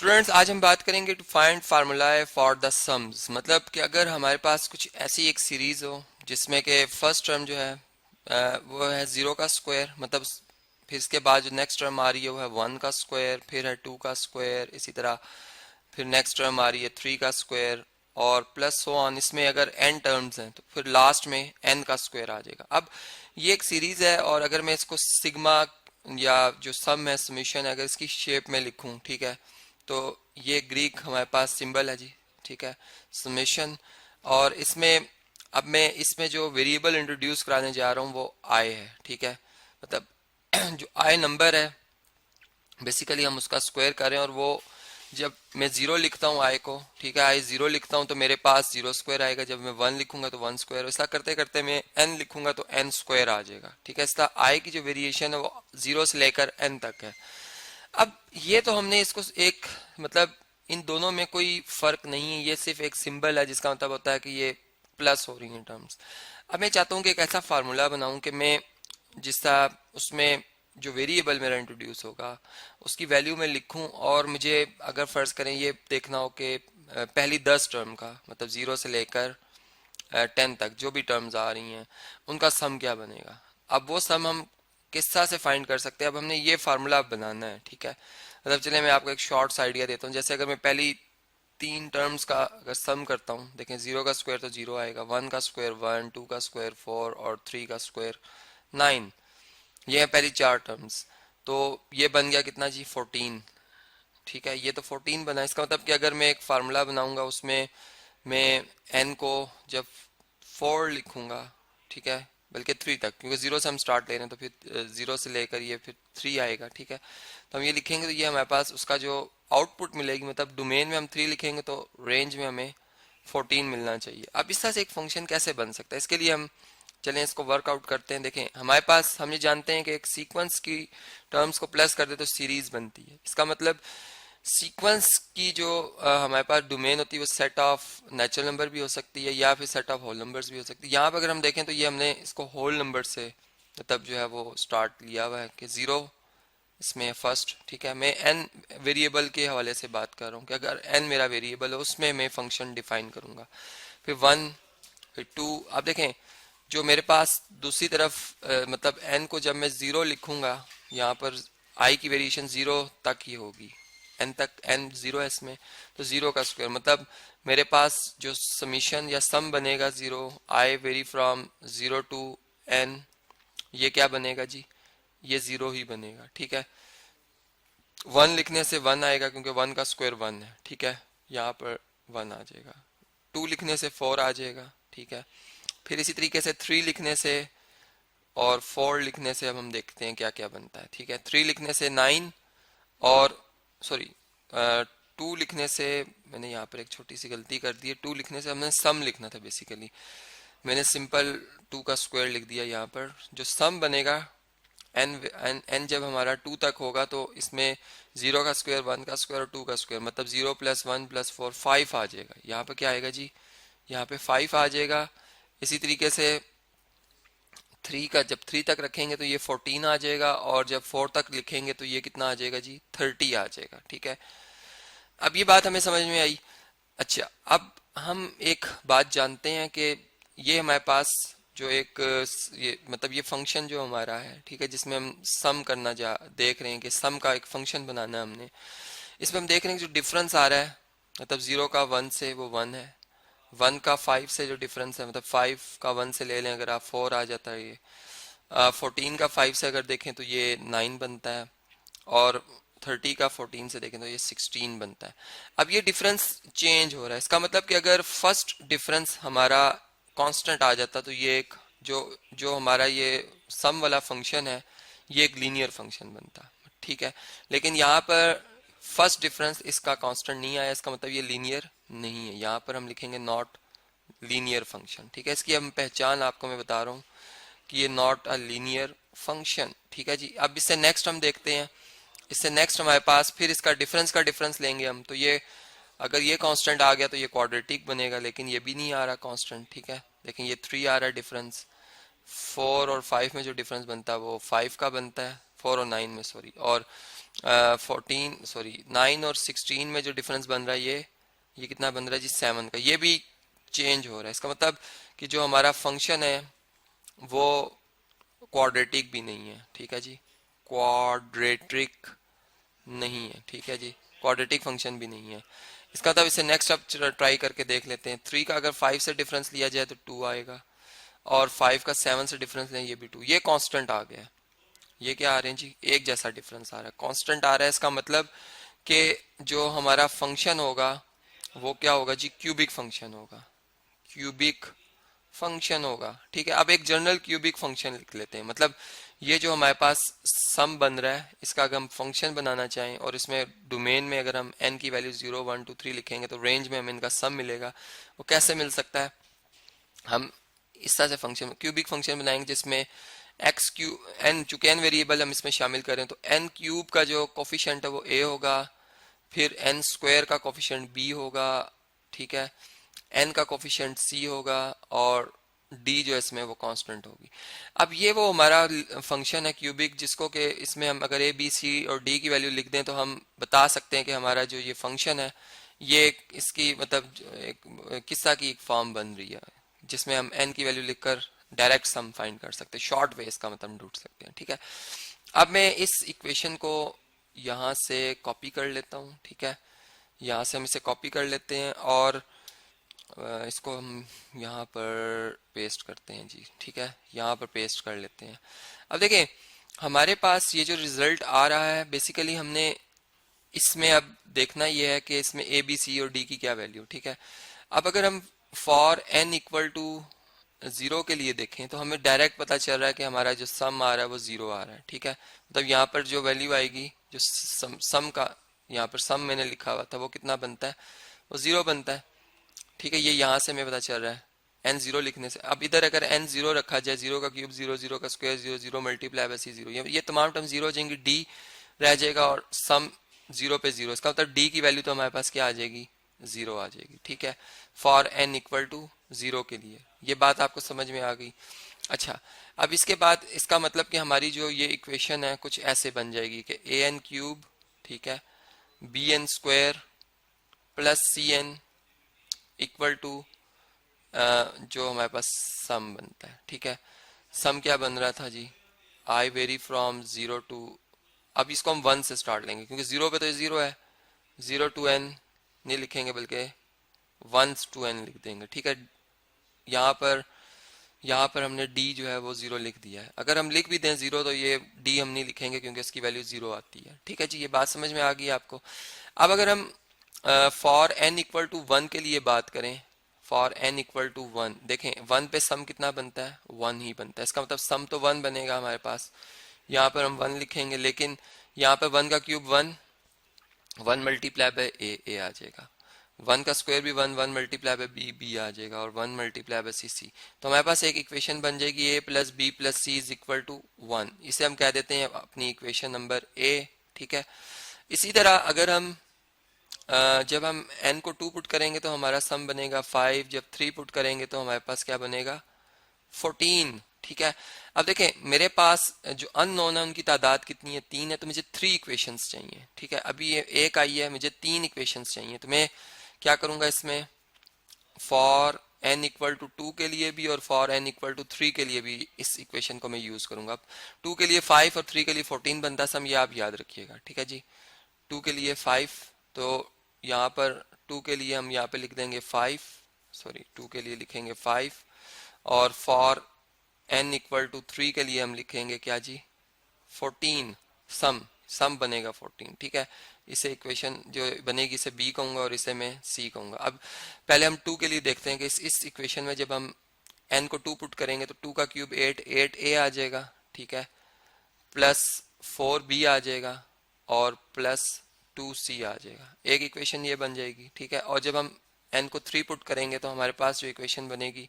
Students, आज हम बात करेंगे to find formula for the sums. मतलब कि अगर हमारे पास कुछ ऐसी एक सीरीज हो जिसमें कि फर्स्ट टर्म जो है वो है जीरो का स्क्वायर, मतलब फिर इसके बाद जो नेक्स्ट टर्म आ रही है वो है वन का स्क्वायर, फिर है टू का स्क्वायर, इसी तरह फिर नेक्स्ट टर्म आ रही है थ्री का स्क्वायर और प्लस सो ऑन। इसमें अगर एन टर्म्स हैं तो फिर लास्ट में एन का स्क्वायर आ जाएगा। अब ये एक सीरीज है और अगर मैं इसको सिग्मा या जो सम है समीशन है अगर इसकी शेप में लिखूं, ठीक है, तो ये ग्रीक हमारे पास सिंबल है जी, ठीक है, समेशन। और इसमें अब मैं इसमें जो वेरिएबल इंट्रोड्यूस कराने जा रहा हूँ वो आई है, ठीक है। मतलब जो आई नंबर है बेसिकली हम उसका स्क्वायर करें और वो जब मैं जीरो लिखता हूँ आई को, ठीक है, आई जीरो लिखता हूँ तो मेरे पास जीरो स्क्वायर आएगा। जब मैं वन लिखूंगा तो वन स्क्वायर, ऐसा करते करते मैं एन लिखूंगा तो एन स्क्वायर आ जाएगा, ठीक है। इसका आई की जो वेरिएशन है वो जीरो से लेकर एन तक है। अब ये तो हमने इसको एक मतलब इन दोनों में कोई फर्क नहीं है, ये सिर्फ एक सिंबल है जिसका मतलब होता है कि ये प्लस हो रही है टर्म्स। अब मैं चाहता हूँ कि एक ऐसा फार्मूला बनाऊं कि मैं जिसका उसमें जो वेरिएबल मेरा इंट्रोड्यूस होगा उसकी वैल्यू में लिखूं और मुझे अगर फर्ज करें ये देखना हो कि पहली 10 टर्म का मतलब जीरो से लेकर 10 तक जो भी टर्म्स आ रही हैं उनका सम क्या बनेगा। अब वो सम हम किस तरह से फाइंड कर सकते हैं। अब हमने ये फार्मूला बनाना है, ठीक है। मतलब चलिए मैं आपको एक शॉर्ट्स आइडिया देता हूँ। जैसे अगर मैं पहली तीन टर्म्स का अगर सम करता हूँ, देखें जीरो का स्क्वायर तो जीरो आएगा, वन का स्क्वायर वन, टू का स्क्वायर फोर और थ्री का स्क्वायर नाइन। ये है पहली चार टर्म्स। तो ये बन गया कितना जी, 14, ठीक है। ये तो 14 बना। इसका मतलब कि अगर मैं एक फार्मूला बनाऊंगा उसमें मैं एन को जब 4 लिखूंगा, ठीक है, बल्कि 3 तक, क्योंकि जीरो से हम स्टार्ट ले रहे हैं तो फिर जीरो से लेकर ये फिर 3 आएगा, ठीक है। तो हम ये लिखेंगे तो ये हमारे पास उसका जो आउटपुट मिलेगी, मतलब डोमेन में हम 3 लिखेंगे तो रेंज में हमें 14 मिलना चाहिए। अब इस तरह से एक फंक्शन कैसे बन सकता है, इसके लिए हम चलें इसको वर्कआउट करते हैं। देखें हमारे पास हम ये जानते हैं कि एक सीक्वेंस की टर्म्स को प्लस कर दे तो सीरीज बनती है। इसका मतलब सीक्वेंस की जो हमारे पास डोमेन होती है वो सेट ऑफ नेचुरल नंबर भी हो सकती है या फिर सेट ऑफ होल नंबर्स भी हो सकती है। यहाँ पर अगर हम देखें तो ये हमने इसको होल नंबर से मतलब जो है वो स्टार्ट लिया हुआ है कि जीरो इसमें फर्स्ट, ठीक है। मैं एन वेरिएबल के हवाले से बात कर रहा हूँ कि अगर एन मेरा वेरिएबल है उसमें मैं फंक्शन डिफाइन करूंगा। फिर वन, फिर टू। आप देखें जो मेरे पास दूसरी तरफ मतलब एन को जब मैं जीरो लिखूंगा यहाँ पर आई की वेरिएशन जीरो तक ही होगी, एन तक, एन जीरो है इसमें तो जीरो का स्क्वायर, मतलब मेरे पास जो समीशन या सम बनेगा zero i vary from zero to n, ये क्या बनेगा जी, ये जीरो ही बनेगा, ठीक है। वन लिखने से वन आएगा क्योंकि वन का स्क्वायर वन है, ठीक है, यहाँ पर वन आ जाएगा। टू लिखने से फोर आ जाएगा, ठीक है। फिर इसी तरीके से थ्री लिखने से और फोर लिखने से अब हम देखते हैं क्या क्या बनता है, ठीक है। थ्री लिखने से नाइन और सॉरी टू लिखने से मैंने यहाँ पर एक छोटी सी गलती कर दी है, टू लिखने से हमने सम लिखना था बेसिकली, मैंने सिंपल टू का स्क्वायर लिख दिया। यहाँ पर जो सम बनेगा एन एन एन जब हमारा टू तक होगा तो इसमें जीरो का स्क्वायर, वन का स्क्वायर और टू का स्क्वायर, मतलब zero plus one plus four five आ जाएगा। यहाँ पर क्या आएगा जी, यहाँ पे फाइव आ जाएगा। इसी तरीके से थ्री का जब थ्री तक रखेंगे तो ये 14 आ जाएगा और जब फोर तक लिखेंगे तो ये कितना आ जाएगा जी, 30 आ जाएगा, ठीक है। अब ये बात हमें समझ में आई। अच्छा, अब हम एक बात जानते हैं कि ये हमारे पास जो एक ये मतलब ये फंक्शन जो हमारा है, ठीक है, जिसमें हम सम करना जा देख रहे हैं कि सम का एक फंक्शन बनाना है हमने। इसमें हम देख रहे हैं कि जो डिफरेंस आ रहा है मतलब जीरो का वन से वो वन है, वन का फाइव से जो डिफरेंस है मतलब फाइव का वन से ले लें अगर आप फोर आ जाता है ये, 14 का फाइव से अगर देखें तो ये नाइन बनता है और 30 का 14 से देखें तो ये 16 बनता है। अब ये डिफरेंस चेंज हो रहा है, इसका मतलब कि अगर फर्स्ट डिफरेंस हमारा कांस्टेंट आ जाता तो ये एक जो जो हमारा ये सम वाला फंक्शन है ये एक लीनियर फंक्शन बनता, ठीक है। लेकिन यहाँ पर फर्स्ट डिफरेंस इसका कांस्टेंट नहीं आया, इसका मतलब ये लीनियर नहीं है। यहाँ पर हम लिखेंगे नॉट लीनियर फंक्शन, ठीक है। इसकी हम पहचान आपको मैं बता रहा हूँ कि ये नॉट अ लीनियर फंक्शन, ठीक है जी। अब इससे नेक्स्ट हम देखते हैं, इससे नेक्स्ट हमारे पास फिर इसका डिफरेंस का डिफरेंस लेंगे हम, तो ये अगर ये कांस्टेंट आ गया तो ये क्वाड्रेटिक बनेगा, लेकिन ये भी नहीं आ रहा कांस्टेंट, ठीक है। लेकिन ये थ्री आ रहा है डिफरेंस, फोर और फाइव में जो डिफरेंस बनता है वो फाइव का बनता है, फोर और नाइन में सॉरी, और 14 सॉरी 9 और 16 में जो डिफरेंस बन रहा है ये कितना बन रहा है जी 7 का, ये भी चेंज हो रहा है। इसका मतलब कि जो हमारा फंक्शन है वो क्वाड्रेटिक भी नहीं है, ठीक है जी, क्वाड्रेटिक नहीं है, ठीक है जी, क्वाड्रेटिक फंक्शन भी नहीं है। इसका मतलब इसे नेक्स्ट अब ट्राई करके देख लेते हैं। 3 का अगर 5 से डिफरेंस लिया जाए तो 2 आएगा, और 5 का 7 से डिफरेंस लें ये भी 2। ये कांस्टेंट आ गया है। ये क्या आ रहे हैं जी, एक जैसा डिफरेंस आ रहा है, कांस्टेंट आ रहा है। इसका मतलब कि जो हमारा फंक्शन होगा वो क्या होगा जी, क्यूबिक फंक्शन होगा, क्यूबिक फंक्शन होगा, ठीक है। अब एक जनरल क्यूबिक फंक्शन लिख लेते हैं। मतलब ये जो हमारे पास सम बन रहा है इसका अगर हम फंक्शन बनाना चाहें और इसमें डोमेन में अगर हम n की वैल्यू 0 1 2 3 लिखेंगे तो रेंज में हमें इनका सम मिलेगा। वो कैसे मिल सकता है, हम इस तरह से फंक्शन क्यूबिक फंक्शन बनाएंगे जिसमें एक्स क्यू एन, चूंकि एन वेरिएबल हम इसमें शामिल करें तो एन क्यूब का जो कोफिशिएंट है वो ए होगा, फिर एन स्क्वायर का कोफिशिएंट बी होगा, ठीक है, एन का कोफिशिएंट सी होगा, और डी जो है इसमें वो कांस्टेंट होगी। अब ये वो हमारा फंक्शन है क्यूबिक जिसको कि इसमें हम अगर ए बी सी और डी की वैल्यू लिख दें तो हम बता सकते हैं कि हमारा जो ये फंक्शन है ये इसकी मतलब एक किस्सा की एक फॉर्म बन रही है जिसमें हम एन की वैल्यू लिखकर डायरेक्ट सम फाइंड कर सकते हैं, शॉर्ट वे इसका मतलब ढूंढ सकते हैं, ठीक है। अब मैं इस इक्वेशन को यहाँ से कॉपी कर लेता हूँ, ठीक है, यहाँ से हम इसे कॉपी कर लेते हैं और इसको हम यहाँ पर पेस्ट करते हैं जी, ठीक है, यहाँ पर पेस्ट कर लेते हैं। अब देखें हमारे पास ये जो रिजल्ट आ रहा है बेसिकली हमने इसमें अब देखना ये है कि इसमें ए बी सी और डी की क्या वैल्यू, ठीक है। अब अगर हम फॉर एन इक्वल टू 0 के लिए देखें तो हमें डायरेक्ट पता चल रहा है कि हमारा जो सम आ रहा है वो 0 आ रहा है, ठीक है। मतलब यहाँ पर जो वैल्यू आएगी जो सम का यहाँ पर सम मैंने लिखा हुआ था वो कितना बनता है, वो 0 बनता है, ठीक है। ये यहाँ से हमें पता चल रहा है एन 0 लिखने से। अब इधर अगर एन 0 रखा जाए, 0 का क्यूब 0, 0 का स्क्वायर 0, 0 मल्टीप्लाई बाय सी 0, ये तमाम टर्म 0 हो जाएंगी, डी रह जाएगा और सम 0 पे 0। इसका मतलब डी की वैल्यू तो हमारे पास क्या आ जाएगी, 0 आ जाएगी, ठीक है, फॉर एन इक्वल टू 0 के लिए। ये बात आपको समझ में आ गई। अच्छा, अब इसके बाद इसका मतलब कि हमारी जो ये इक्वेशन है कुछ ऐसे बन जाएगी कि ए एन क्यूब, ठीक है, b n square plus c n equal to जो हमारे पास सम बनता है, ठीक है। सम क्या बन रहा था जी, आई वेरी फ्रॉम 0 टू, अब इसको हम 1 से स्टार्ट लेंगे क्योंकि 0 पे तो ये 0 है, 0 टू n नहीं लिखेंगे बल्कि 1 टू n लिख देंगे, ठीक है। यहाँ पर हमने d जो है वो 0 लिख दिया है। अगर हम लिख भी दें 0 तो ये d हम नहीं लिखेंगे क्योंकि इसकी वैल्यू 0 आती है, ठीक है जी। ये बात समझ में आ गई आपको। अब अगर हम फॉर n इक्वल टू 1 के लिए बात करें, फॉर n इक्वल टू 1, देखें 1 पे सम कितना बनता है, 1 ही बनता है। इसका मतलब सम तो 1 बनेगा हमारे पास, यहाँ पर हम 1 लिखेंगे, लेकिन यहाँ पर 1 का क्यूब 1, 1 मल्टीप्लाई बाय ए आ जाएगा, 1 का स्क्वायर भी 1, 1 मल्टीप्लाई बाय बी आ जाएगा, और 1 मल्टीप्लाई बाय सी। तो हमारे पास एक इक्वेशन बन जाएगी A plus B plus C is equal to 1। इसे हम कह देते हैं अपनी इक्वेशन नंबर ए, ठीक है। इसी तरह अगर हम जब हम n को 2 पुट करेंगे तो हमारा सम बनेगा 5, जब 3 पुट करेंगे तो हमारे पास क्या बनेगा 14, ठीक है। अब देखें मेरे पास जो अननोन है उनकी तादाद कितनी है, 3 है, तो मुझे 3 इक्वेशंस चाहिए, ठीक है। अभी ये एक आई है, मुझे 3 इक्वेशंस चाहिए, तो मैं क्या करूंगा इसमें फॉर n इक्वल टू 2 के लिए भी और फॉर n इक्वल टू 3 के लिए भी इस इक्वेशन को मैं यूज करूंगा। अब 2 के लिए 5 और 3 के लिए 14 बनता सम, ये आप याद रखिएगा, ठीक है जी। 2 के लिए 5, तो यहाँ पर 2 के लिए हम यहाँ पे लिख देंगे 5, सॉरी 2 के लिए लिखेंगे 5, और फॉर n इक्वल टू 3 के लिए हम लिखेंगे क्या जी 14, सम बनेगा 14, ठीक है। इसे इक्वेशन जो बनेगी इसे b कहूंगा और इसे मैं c कहूंगा। अब पहले हम 2 के लिए देखते हैं कि इस इक्वेशन में जब हम n को 2 पुट करेंगे तो 2 का क्यूब 8, 8a आ जाएगा, ठीक है, प्लस 4b आ जाएगा और प्लस 2c आ जाएगा। एक इक्वेशन ये बन जाएगी, ठीक है। और जब हम n को 3 पुट करेंगे तो हमारे पास जो इक्वेशन बनेगी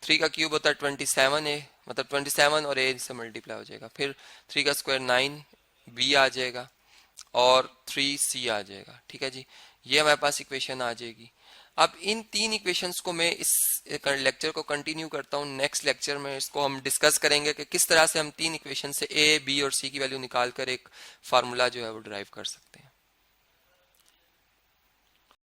3 का क्यूब होता है 27a, मतलब 27 और a से मल्टीप्लाई हो जाएगा, फिर 3 का स्क्वायर 9b आ जाएगा और 3c आ जाएगा, ठीक है जी। ये हमारे पास इक्वेशन आ जाएगी। अब इन तीन इक्वेशंस को मैं इस लेक्चर को कंटिन्यू करता हूँ। नेक्स्ट लेक्चर में इसको हम डिस्कस करेंगे कि किस तरह से हम तीन इक्वेशन से ए बी और सी की वैल्यू निकाल कर एक फार्मूला जो है वो ड्राइव कर सकते हैं।